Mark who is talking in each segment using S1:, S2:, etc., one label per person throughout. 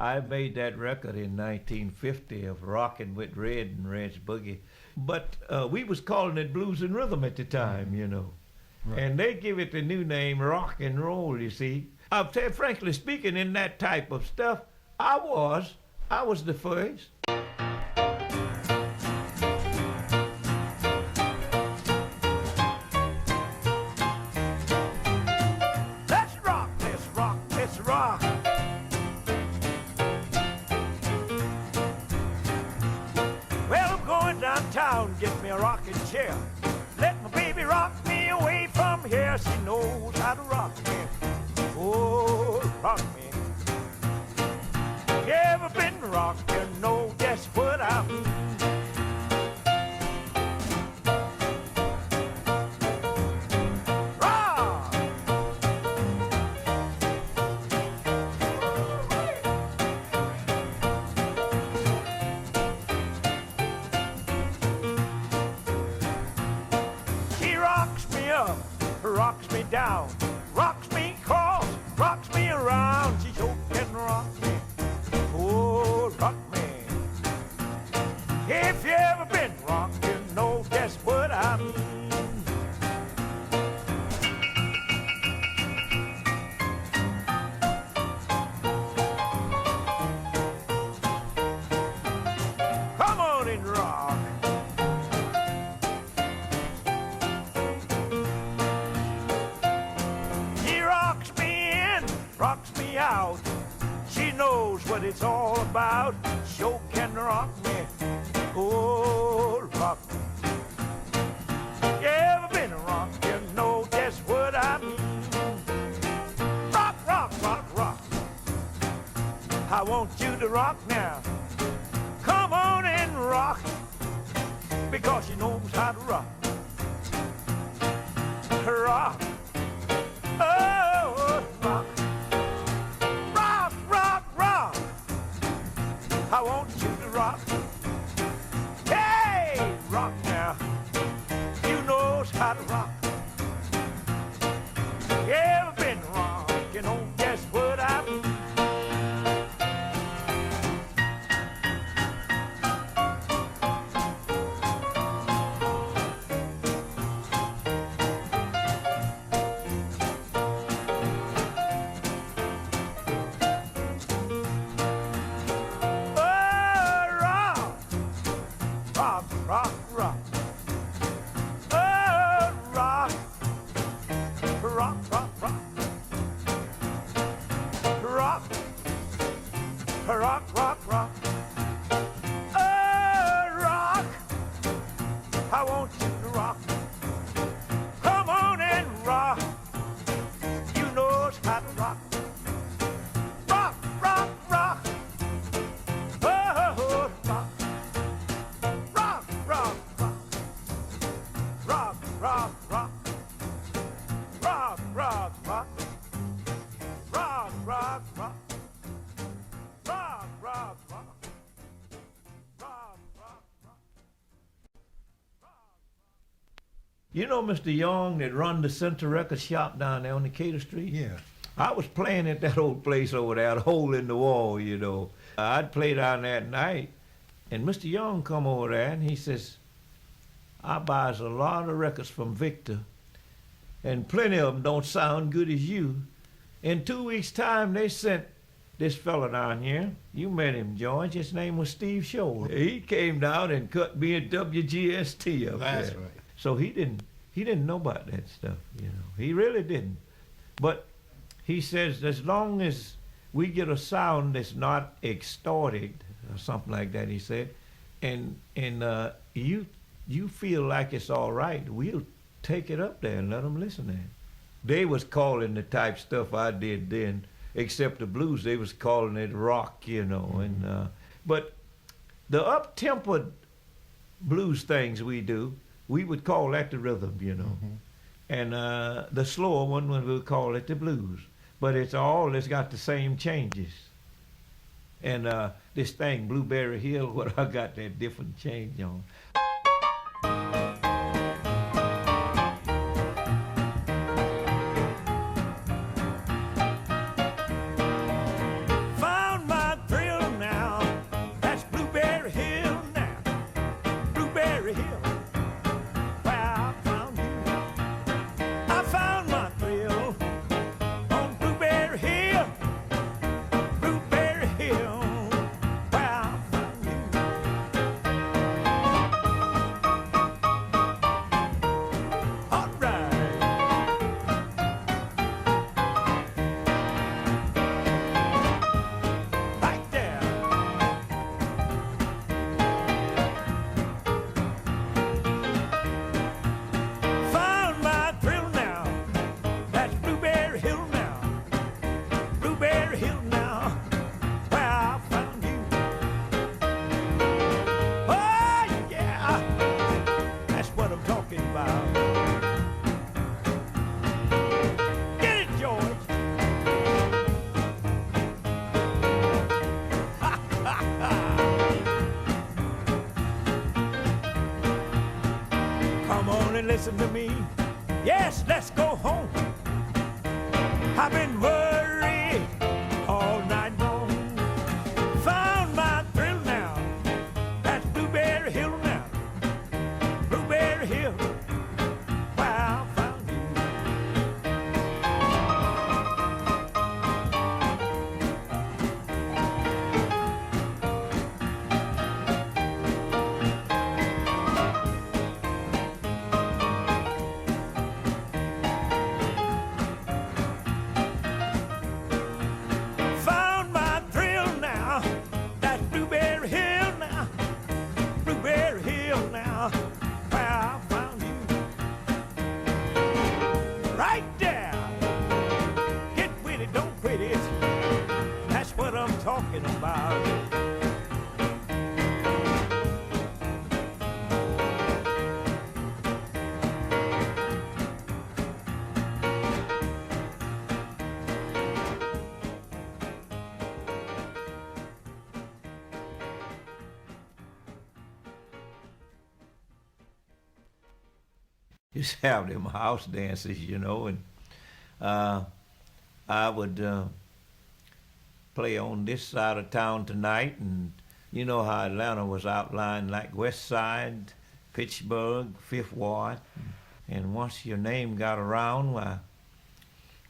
S1: I made that record in 1950 of Rockin' with Red and Red's Boogie. But we was calling it blues and rhythm at the time, you know. Right. And they give it the new name rock and roll, you see. I'll tell you, frankly speaking, in that type of stuff, I was the first. Let's rock, let's rock, let's rock. Well, I'm going downtown, get me a rocking chair. Let my baby rock me away from here. She knows how to rock me. Oh, rock me. You ever been rocked? You know just what I mean. Rock! She rocks me up, rocks me down, rocks me cross, rocks me around. She sure can rock me. Oh, rock me. If you ever been rocked, you know just what I mean. Come on and rock. He rocks me in, rocks me out. She knows what it's all about. Sure can rock me. Oh, rock me. You ever been rocked? You know just what I mean. Rock, rock, rock, rock. I want you to rock now. Come on and rock. Because she knows how to rock. Rock. Oh, rock. Rock, rock, rock. I want you to rock. Hey, rock now. You knows how to rock. You ever been rocked? You know just what I mean. Rock, rock. Oh, rock. Rock, rock, rock. Rock. Rock, rock, rock. Oh, rock. I want you to rock. Come on and rock. You knows how to rock. Rock, rock, rock. Oh, rock. Rock, rock, rock. Rock, rock, rock. Rock, rock, rock. Rock, rock, rock. Rock, rock, rock. Rock, rock, rock. You know Mr. Young that run the Center Record Shop down there on Decatur Street?
S2: Yeah.
S1: I was playing at that old place over there, a hole in the wall, you know. I'd play down there at night, and Mr. Young come over there, and he says, I buys a lot of records from Victor, and plenty of them don't sound good as you. In 2 weeks' time, they sent this fella down here. You met him, George. His name was Steve Scholl. He came down and cut me a WGST up
S2: That's
S1: there.
S2: right.
S1: So he didn't know about that stuff, you know. He really didn't. But he says as long as we get a sound that's not extorted or something like that, he said, and you feel like it's all right, we'll take it up there and let them listen to it. They was calling the type stuff I did then, except the blues, they was calling it rock, you know. Mm-hmm. And but the up-tempered blues things we do, we would call that the rhythm, you know. Mm-hmm. And the slower one, we would call it the blues. But it's got the same changes. And this thing, Blueberry Hill, what I got that different change on. Found my listen to me. Yes, let's go home. I've been worried all night long. Found my thrill now. That's Blueberry Hill now. Blueberry Hill. Wow, found you. Found my thrill now. That's Blueberry Hill now. Blueberry Hill now. Wow, found you. Right there. Get with it, don't quit it. That's what I'm talking about. Just have them house dances, you know, and I would play on this side of town tonight, and you know how Atlanta was outlined like West Side, Pittsburgh, Fifth Ward, and once your name got around, why,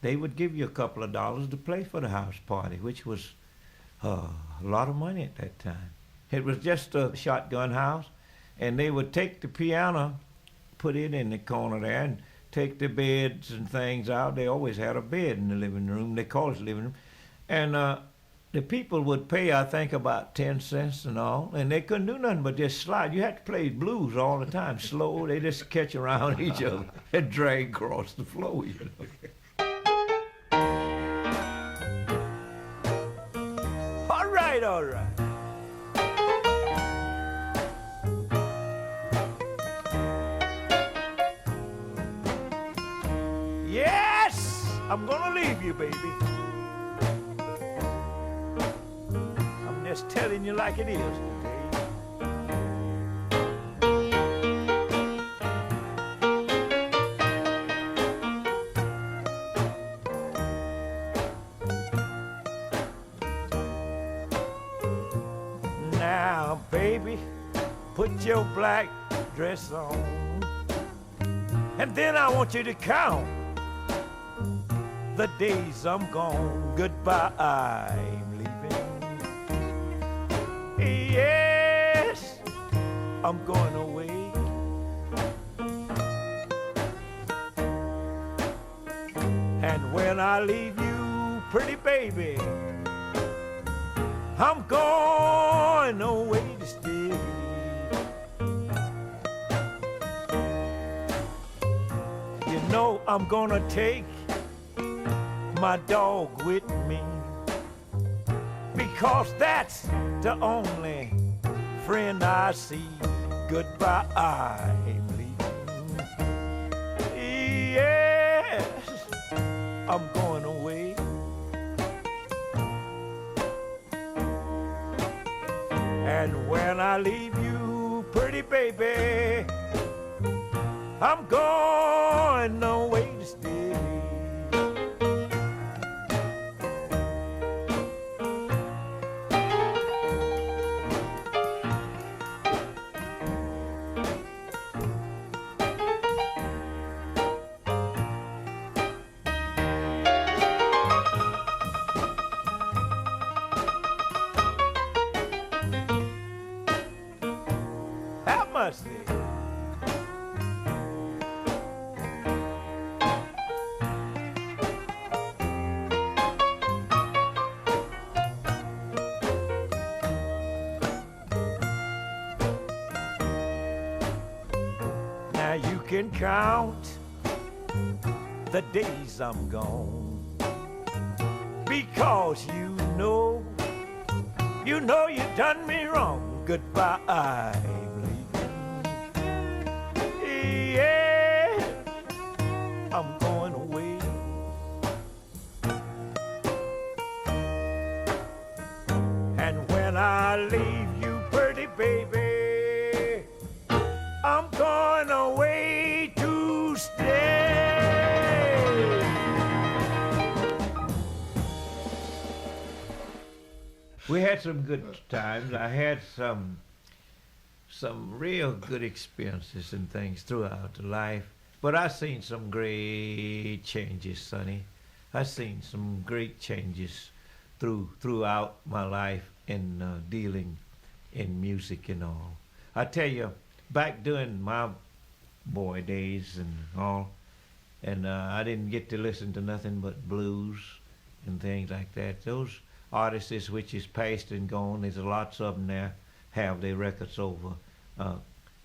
S1: they would give you a couple of dollars to play for the house party, which was a lot of money at that time. It was just a shotgun house, and they would take the piano, put it in the corner there, and take the beds and things out. They always had a bed in the living room. They called it living room. And the people would pay, I think, about 10 cents and all, and they couldn't do nothing but just slide. You had to play blues all the time, slow. They just catch around each other and drag across the floor, you know. All right, all right. Yes, I'm gonna leave you, baby. I'm just telling you like it is today. Now, baby, put your black dress on, and then I want you to count the days I'm gone. Goodbye, I'm leaving. Yes, I'm going away. And when I leave you, pretty baby, I'm going away to stay. You know I'm gonna take my dog with me, because that's the only friend I see. Goodbye, I'm leaving. Yes, I'm going away. And when I leave you, pretty baby, I'm going away to stay. Mercy. Now you can count the days I'm gone, because you know you done me wrong. Goodbye, I'm leaving. Yeah, I'm going away. And when I leave you, pretty baby, I'm going away to We had some good times. I had some real good experiences and things throughout the life. But I seen some great changes, Sonny. I seen some great changes throughout my life in dealing in music and all. I tell you, back during my boy days and all, and I didn't get to listen to nothing but blues and things like that. Those artists which is past and gone, there's lots of them there have their records over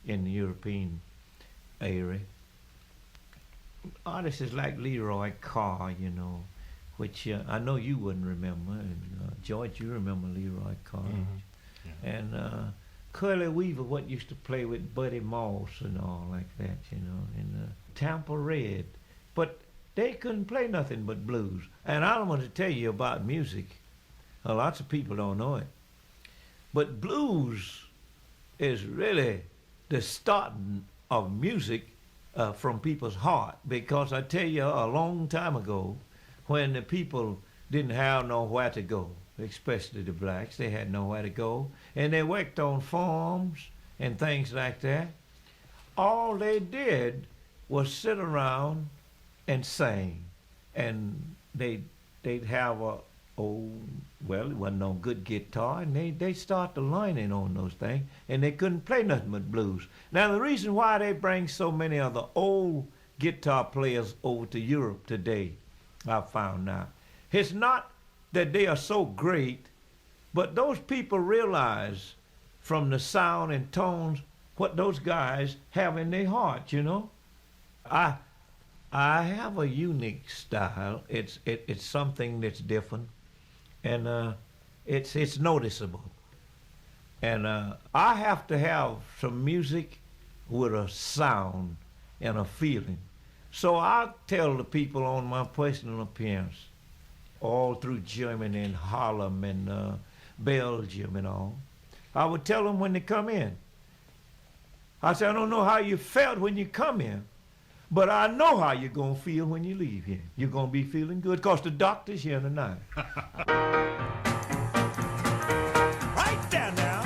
S1: in the European area. Artists like Leroy Carr, you know, which I know you wouldn't remember. And George, you remember Leroy Carr.
S2: Mm-hmm. Yeah.
S1: And Curly Weaver, what used to play with Buddy Moss and all like that, you know, and Tampa Red. But they couldn't play nothing but blues. And I want to tell you about music. Lots of people don't know it. But blues is really the starting of music from people's heart. Because I tell you, a long time ago, when the people didn't have nowhere to go, especially the blacks, they had nowhere to go, and they worked on farms and things like that. All they did was sit around and sing, and they'd have well, it wasn't no good guitar, and they start the lining on those things, and they couldn't play nothing but blues. Now, the reason why they bring so many of the old guitar players over to Europe today, I found out, it's not that they are so great, but those people realize from the sound and tones what those guys have in their heart, you know. I have a unique style. It's something that's different, and it's noticeable. And I have to have some music with a sound and a feeling. So I tell the people on my personal appearance, all through Germany and Harlem and Belgium and all, I would tell them when they come in. I said, I don't know how you felt when you come in, but I know how you're going to feel when you leave here. You're going to be feeling good because the doctor's here tonight. Right there now.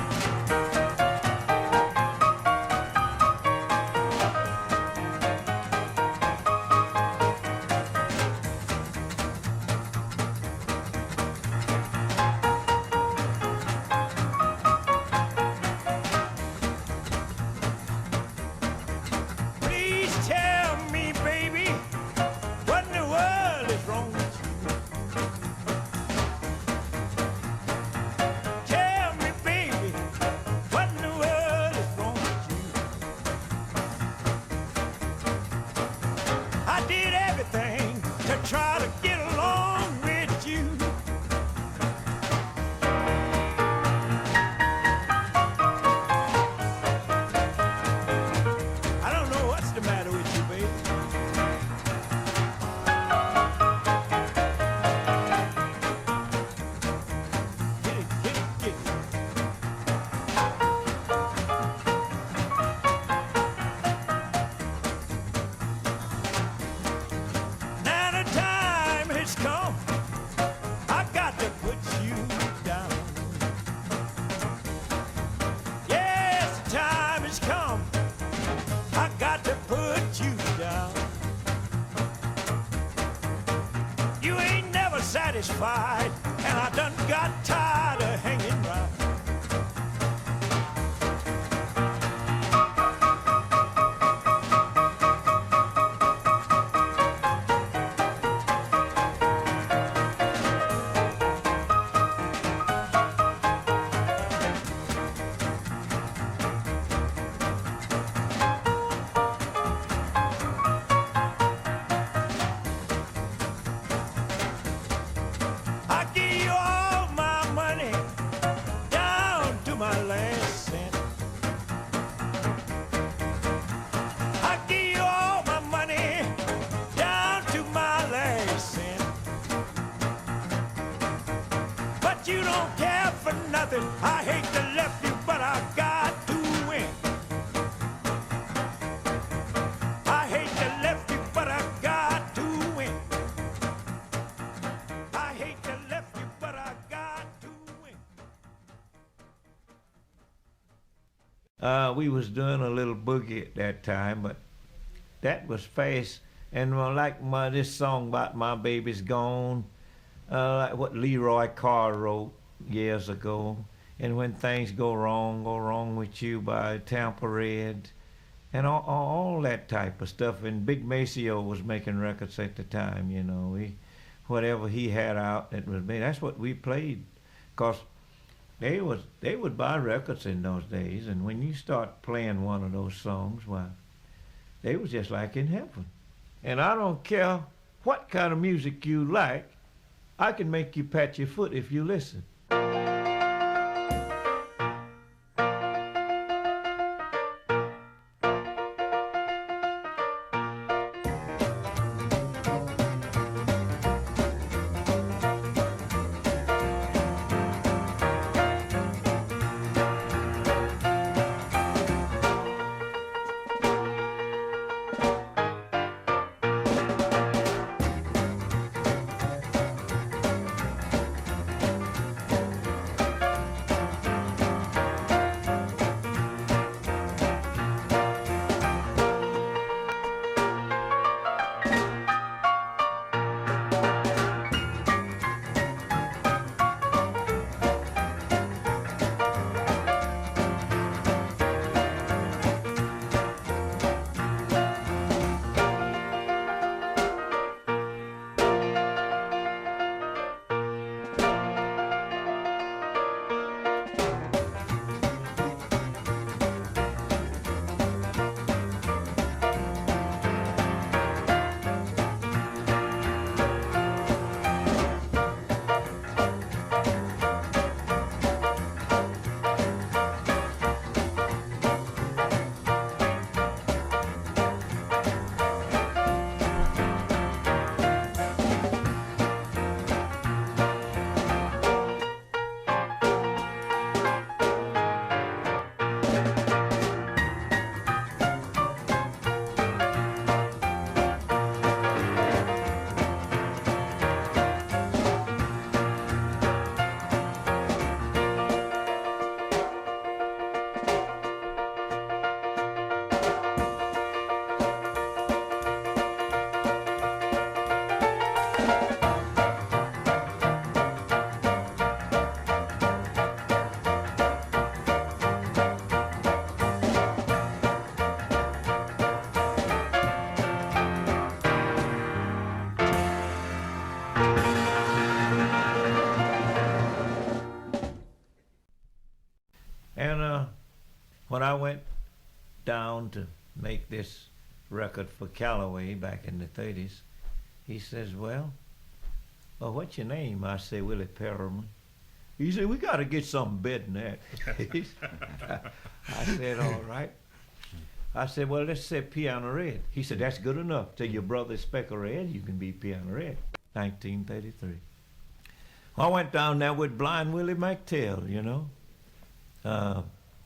S1: Try to get along with you. I don't know what's the matter with you, baby. Get it. Come, I got to put you down. Yes, the time has come, I got to put you down. You ain't never satisfied, and I done got tired of hanging round. I give you all my money down to my last cent. I give you all my money down to my last cent. But you don't care for nothing. I hate to left you, but I got to win. I hate to left you, but I got to win. I hate to left you, but I got to win. We was doing a little boogie at that time, but that was fast. And like this song about my baby's gone, like what Leroy Carr wrote years ago. And when things go wrong with you by Tampa Red, and all that type of stuff. And Big Maceo was making records at the time, you know. Whatever he had out, it was made. That's what we played, cause they would buy records in those days, and when you start playing one of those songs, why, they was just like in heaven. And I don't care what kind of music you like, I can make you pat your foot if you listen. And when I went down to make this record for Calloway back in the 30s, he says, well, what's your name? I say, Willie Perelman. He said, we got to get something better than that. I said, all right. I said, well, let's say Piano Red. He said, that's good enough. Tell your brother Speckle Red, you can be Piano Red. 1933. I went down there with Blind Willie McTell, you know.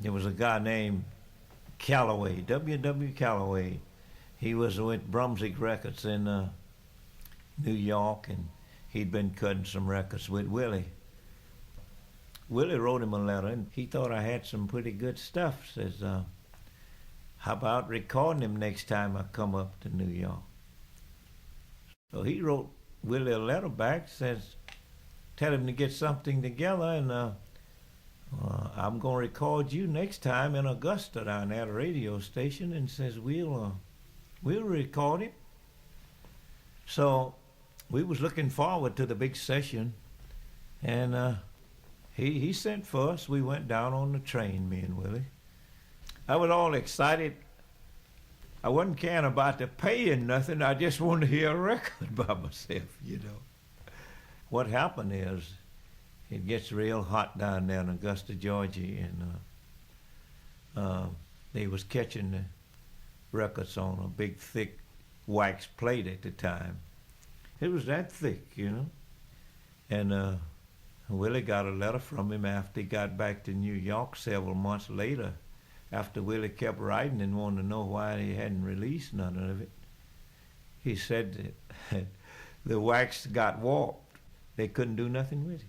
S1: There was a guy named Calloway, W.W. Calloway. He was with Brunswick Records in New York, and he'd been cutting some records with Willie. Willie wrote him a letter, and he thought I had some pretty good stuff. Says, how about recording him next time I come up to New York? So he wrote Willie a letter back, says, tell him to get something together, and I'm going to record you next time in Augusta down at a radio station, and says, we'll record him. So we was looking forward to the big session, and he sent for us. We went down on the train, me and Willie. I was all excited. I wasn't caring about the paying nothing. I just wanted to hear a record by myself, you know. What happened is, it gets real hot down there in Augusta, Georgia, and they was catching the records on a big, thick wax plate at the time. It was that thick, you know. And Willie got a letter from him after he got back to New York several months later, after Willie kept writing and wanted to know why he hadn't released none of it. He said that the wax got warped. They couldn't do nothing with it.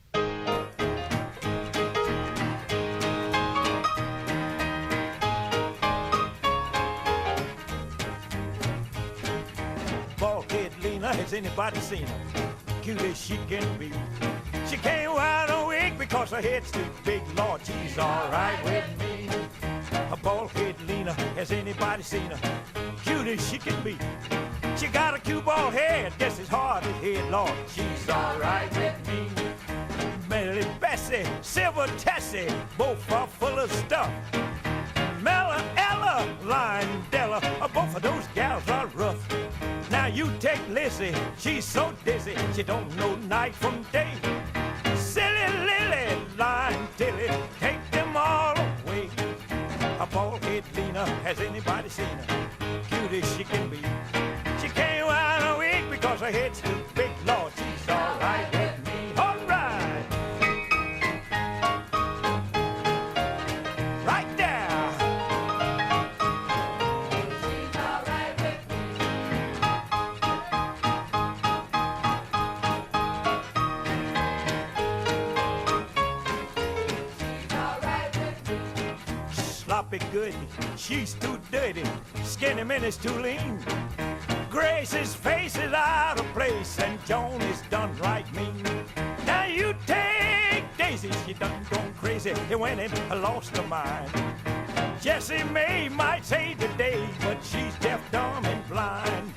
S1: Has anybody seen her? Cute as she can be. She can't wear no wig because her head's too big. Lord, she's alright with me. A bald head Lena, has anybody seen her? Cute as she can be. She got a cue ball head, just as hard as head. Lord, she's alright with me. Melly Bessie, Silver Tessie, both are full of stuff. Mella, Ella, Lion, Della, both of those gals are rough. Now you take Lizzie, she's so dizzy, she don't know night from day. Silly Lily, Lion, Tilly, take them all away. A bald head Lena, has anybody seen her? Cute as she can be. She can't wear a wig because her head's too big. Lord, she's alright with me. Alright. Right there. She's alright with me. She's alright with me. Sloppy good, she's too dirty. Skinny Minnie's too lean. Grace's face is out of place, and Joan is done right mean. Now you take Daisy, she done gone crazy, and went and lost her mind. Jessie May might say today, but she's deaf, dumb, and blind.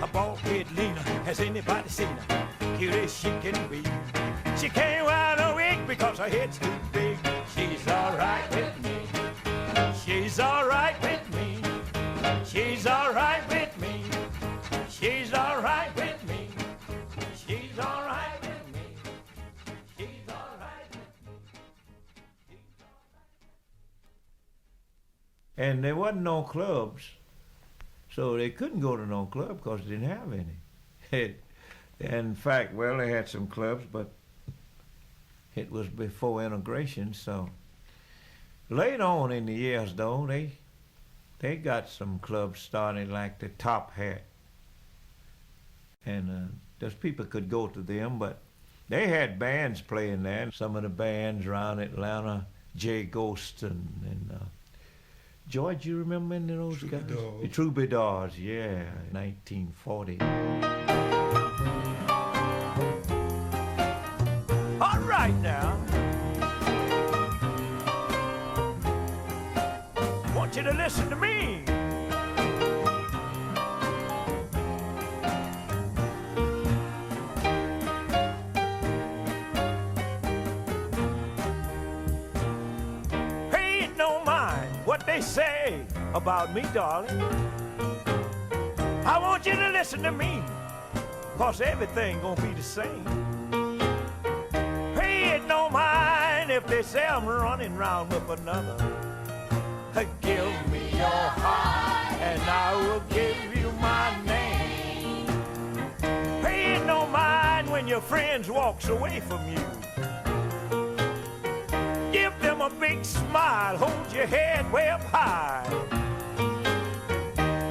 S1: A bald-head Lena, has anybody seen her? Cute as she can be. She can't wear no wig because her head's too big. She's alright with me. She's alright with me. She's alright with me. She's alright with me. She's alright with me. She's alright with me. And there wasn't no clubs, so they couldn't go to no club because they didn't have any. In fact, well, they had some clubs, but it was before integration, so later on in the years, though, they got some clubs started like the Top Hat. And those people could go to them, but they had bands playing there. Some of the bands around Atlanta, Jay Ghost and George, you remember any of those guys? The Troubadours, yeah, 1940. All right now. I want you to listen to me. What they say about me, darling. I want you to listen to me, 'cause everything gonna be the same. Pay it no mind if they say I'm running round with another. Give me your heart and I will give you my name. Pay it no mind when your friends walks away from you. Give them a big smile, hold your head way up high.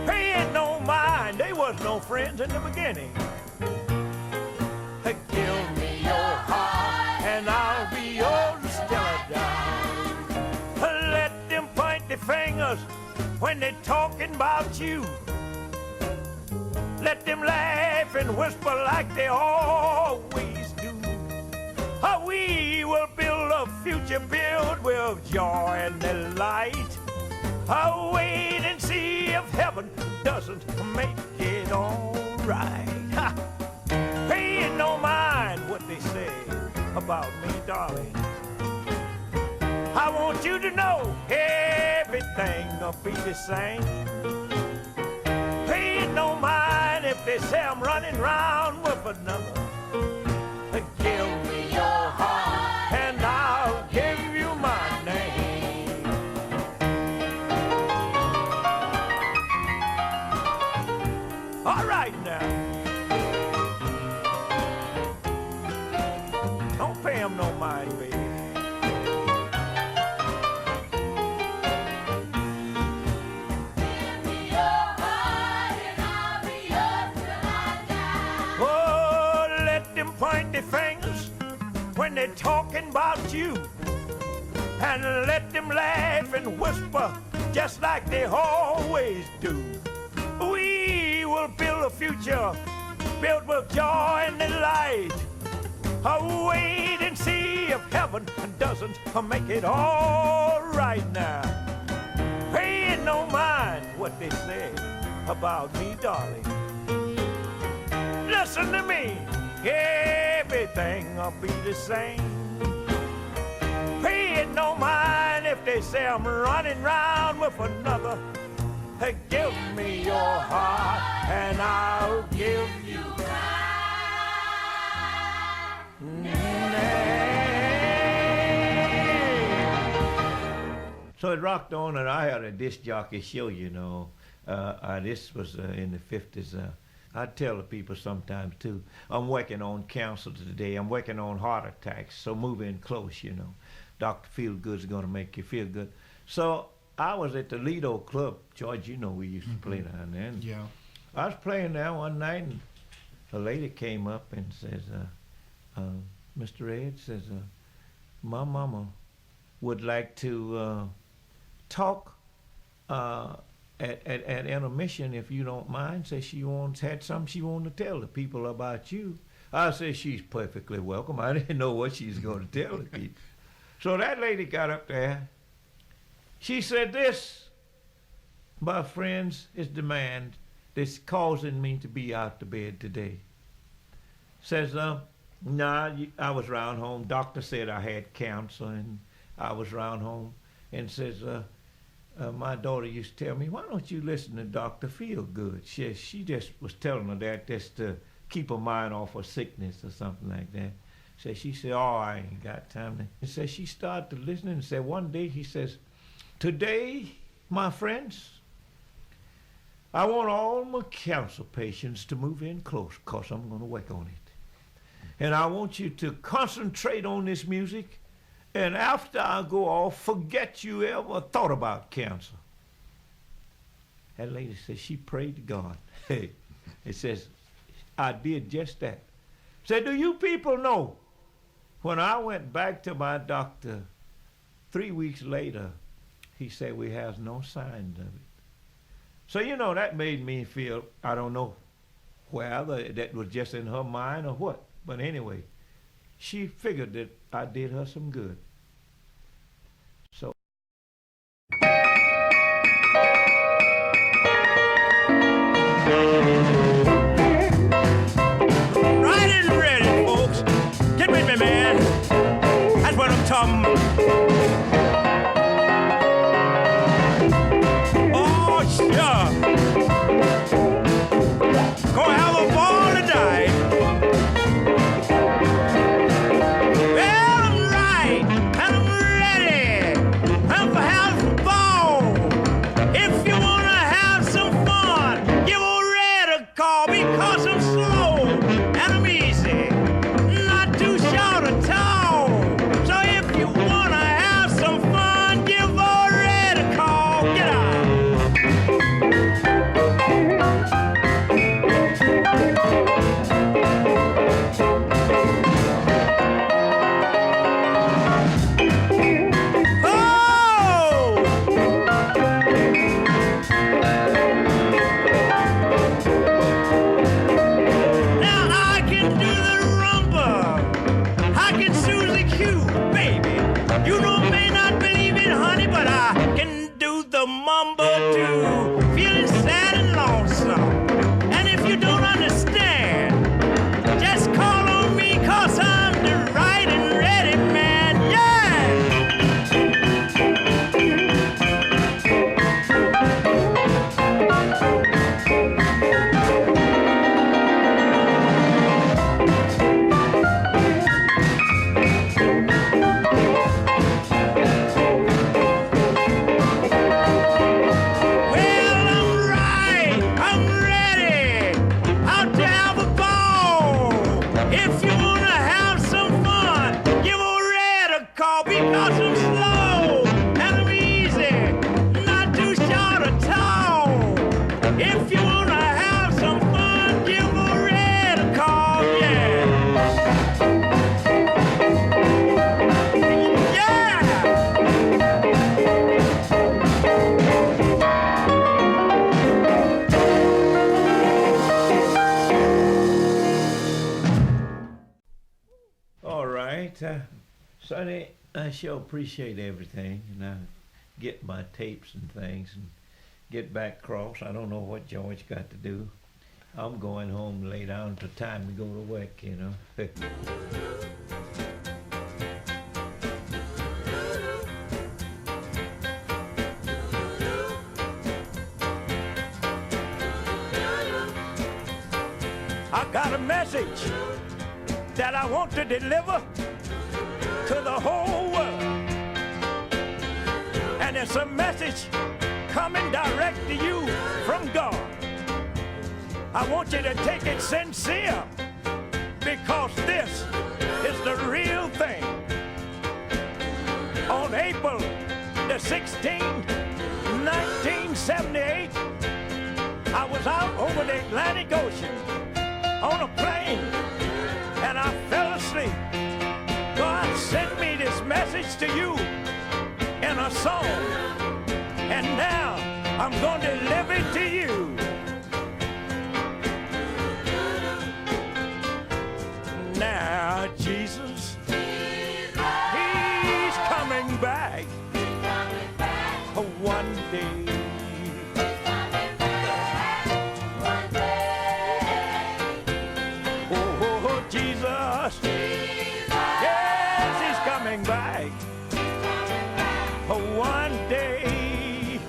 S1: Pay it no mind, they was no friends in the beginning. Give me your heart and I'll be yours till I die. Let them point their fingers when they're talking about you. Let them laugh and whisper like they always do. We will build a future filled with joy and delight. Wait and see if heaven doesn't make it all right. Pay it no mind what they say about me, darling. I want you to know everything'll be the same. Pay it no mind if they say I'm running round with another. Give me your heart and I'll give you my name. All right now. Don't pay him no mind, baby. Give me your heart and I'll be yours till I die. Oh, let them point their fingers when they're talking about you, and let them laugh and whisper just like they always do. We will build a future filled with joy and delight. Wait and see if heaven doesn't make it all right now. Pay no mind what they say about me, darling. Listen to me, everything'll be the same. Pay it no mind if they say I'm running round with another. Hey, give me your heart and I'll give you So it rocked on, and I had a disc jockey show, you know. This was in the 50s. I tell the people sometimes, too, I'm working on cancer today. I'm working on heart attacks, so move in close, you know. Dr. Feelgood's going to make you feel good. So I was at the Lido Club. George, you know we used to play down there.
S2: Yeah.
S1: I was playing there one night, and a lady came up and says, Mr. Ed, says, my mama would like to talk at intermission, if you don't mind. Says she had something she wanted to tell the people about you. I said she's perfectly welcome. I didn't know what she's going to tell the people. So that lady got up there. She said, this, my friends, is the man that's causing me to be out to bed today. Says, I was round home. Doctor said I had cancer, and I was round home. And says, my daughter used to tell me, why don't you listen to Dr. Feelgood? She just was telling her that just to keep her mind off of sickness or something like that. So she said, oh, I ain't got time to. And so she started to listen and said, one day he says, today, my friends, I want all my cancer patients to move in close, because I'm going to work on it. And I want you to concentrate on this music, and after I go off, forget you ever thought about cancer. That lady says she prayed to God. It says, I did just that. Said, do you people know, when I went back to my doctor 3 weeks later, he said, we have no signs of it. So, you know, that made me feel, I don't know whether that was just in her mind or what. But anyway, she figured that I did her some good. So. Right and ready, folks. Get with me, man. That's what I'm talking about. Oh, sure. Gonna have a ball tonight. Well, I'm right, and I'm ready. I'm for having a ball. If you wanna have some fun, give a red a call, because I'm slow and I'm easy, not too short or tall. So if you wanna have some fun, give a red a call. Get out. Sonny, I sure appreciate everything, and I get my tapes and things and get back across. I don't know what George got to do. I'm going home to lay down till time to go to work, you know. I got a message that I want to deliver to the whole world. And it's a message coming direct to you from God. I want you to take it sincere, because this is the real thing. On April the 16th, 1978, I was out over the Atlantic Ocean on a plane, and I fell asleep. God sent me this message to you in a song, and now I'm going to deliver it to you. Now Jesus, He's coming back one day. Oh, Jesus, yes, He's coming back one day.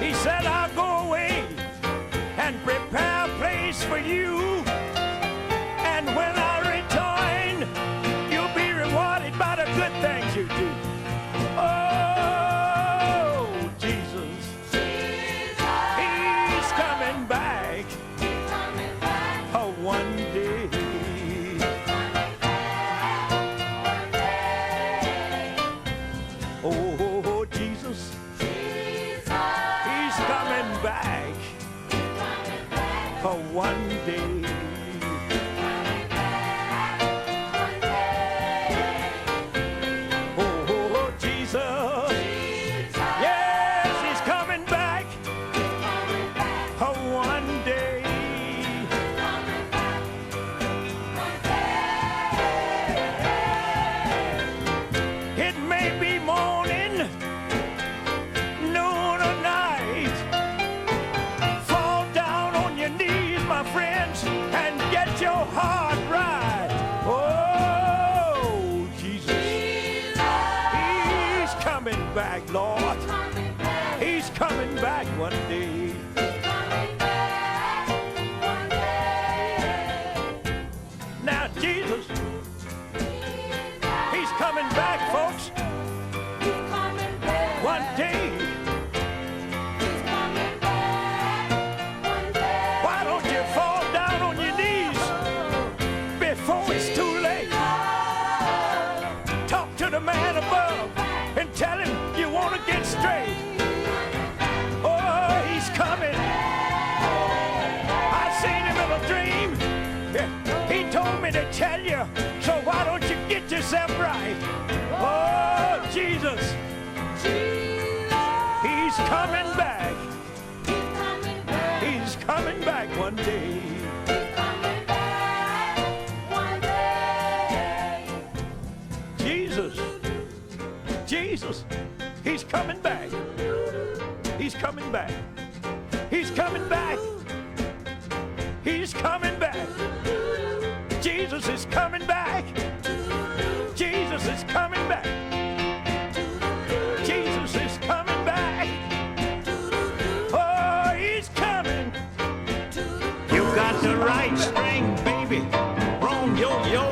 S1: He said, I'll go away and prepare a place for you. And when I return, you'll be rewarded by the good things you do. Oh, Jesus, He's coming back one day. Oh, Jesus, He's coming back one day. Oh, Jesus, yes, He's coming back one day. It may be morning, noon or night. Fall down on your knees, my friends, and get your heart right. Oh, Jesus, He's coming back, Lord. He's coming back one day. Now, Jesus, He's coming back, folks. One day. Why don't you fall down on your knees before it's too late? Talk to the man above and tell him you want to get straight. Oh, He's coming. I seen him in a dream. He told me to tell you, so why don't you get yourself right? Oh, Jesus, He's coming back. He's coming back one day. Jesus, Jesus, He's coming back. He's coming back. He's coming back. He's coming back. Jesus is coming back. Jesus is coming back. Jesus is coming back. Oh, He's coming. You got the right string, baby. Wrong yo-yo.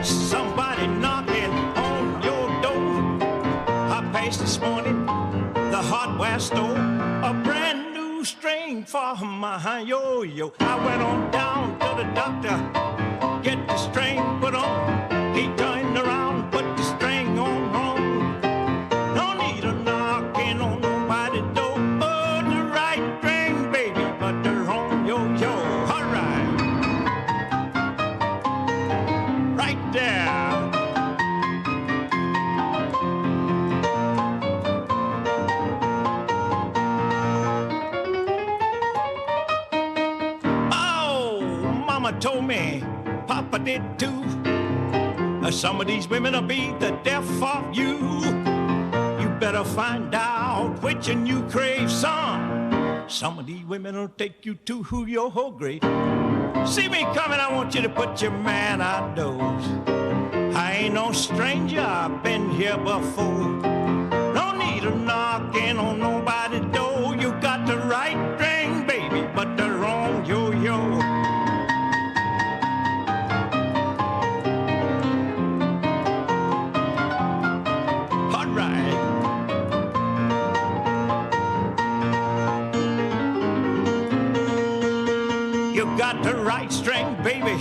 S1: Somebody knocking on your door. I passed this morning the hardware store. A brand new string for my yo-yo. I went on down to the doctor, get the string put on. He turned around, put the string on wrong. No need of knocking on nobody's door. Oh, the right string, baby, but the wrong yo-yo. All right, right there. Oh me, Papa did too. Some of these women will be the death of you. You better find out which one you crave, son. Some of these women will take you to your whole grave. See me coming, I want you to put your man outdoors. I ain't no stranger, I've been here before. No need of knocking on nobody's door. You got the right string, baby, but the wrong yo-yo. You got the right string, baby,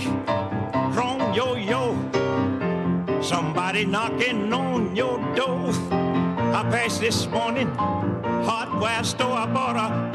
S1: wrong yo-yo. Somebody knocking on your door. I passed this morning, hardware store, I bought a